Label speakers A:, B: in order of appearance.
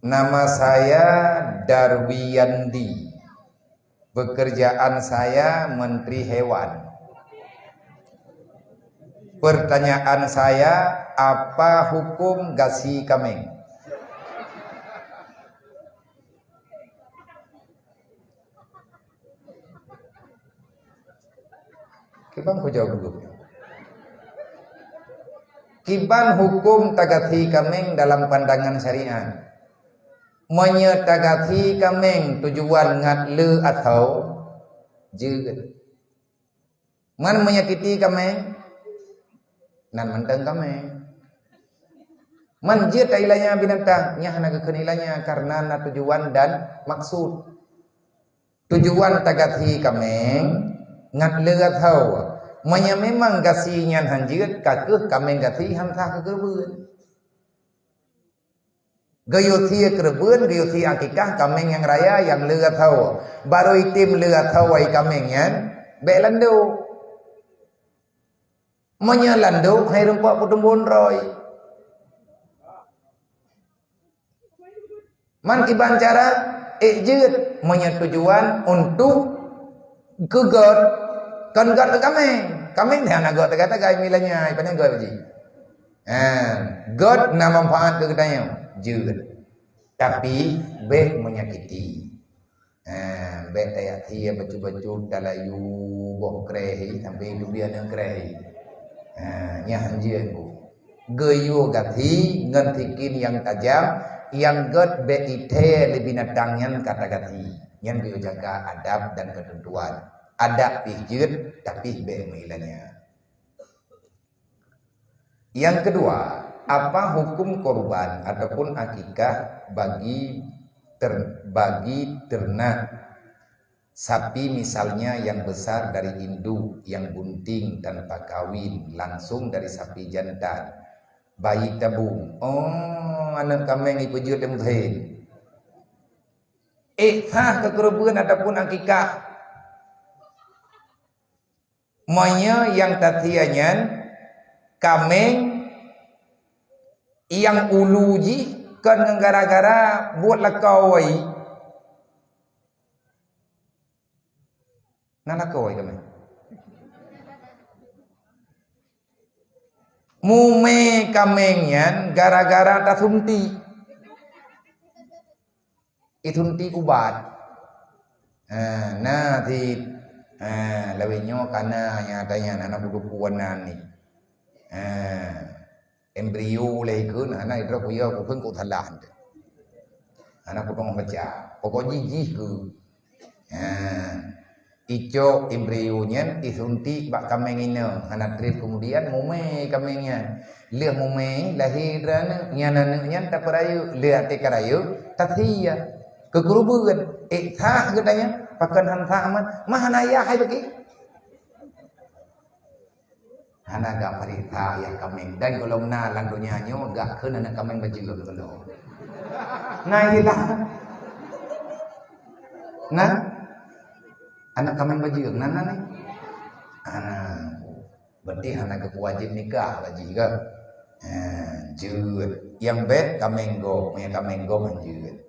A: Nama saya Darwiyandi. Pekerjaan saya Menteri Hewan. Pertanyaan saya, apa hukum gasi kameng? Kibang ko jawab dulu. Kiban hukum tagati kameng dalam pandangan syariat. Menyetagati kameng tujuan ngat le atau jeut. Man menyakiti kameng nan menteng kameng. Man jeut ilahnya binatang nya hana kekeun ilahnya karena na tujuan dan maksud. Tujuan tagati kameng ngat le atau manya memang gasinya hanjeut kakeuh kameng gati hantah kegebeun. Gayuthi kerebun, gayuthi akikah kameng yang raya yang legat tahu. Baru itim legat tahu ai kameng yang belando. Menyalando hai rumpak putumbun roy. Man kiban cara jeut menyetujuan untuk kegot kan got kameng. Kameng dah nak got kata gai milanya ipan got ji. God na manfaat ke kedanya jeut tapi be menyakiti be tayak dia baju-baju dalayu boh krehi sampai dubian yang krehi nya hanjeun bu geyu gati ngentikin yang tajam yang god be ite le binatangnya kata gati yang geyu jaga adab dan ketentuan adab jeut tapi be milanya. Yang kedua, apa hukum korban ataupun akikah bagi ternak sapi misalnya yang besar dari induk, yang bunting tanpa kawin langsung dari sapi jantan, bayi tabung. Oh, anak kameng ibu jut yang muthain. Sah kekerubuan ataupun akikah. Monya yang tatianyan kameng yang uluji kan gara-gara buat lakawai nalakawai kameng mume kamengnya gara-gara tasunti itunti ubat nah di lawinyo kana nyatanya anak budukuan nani embrio leikeun anak idra kuya kukeun ku thalan anak potong baca pokoknya jih ke ico embrionya isunti bak kamengina anak trip kemudian mume kamengnya leh mume lahiran nyanana tak perayu leh ate karayu tathia kekerubeun thah gedanya pakan hantha aman mahanaya hai bagi hana gak parita ya kameng dan golong na langdonya nyo gak keun anak kameng bajilun kalau nah inilah nah anak kameng bajilun nana nih berarti hana gak wajib nikah lagi ke jeut yang bet kamenggo punya kamenggo menjeut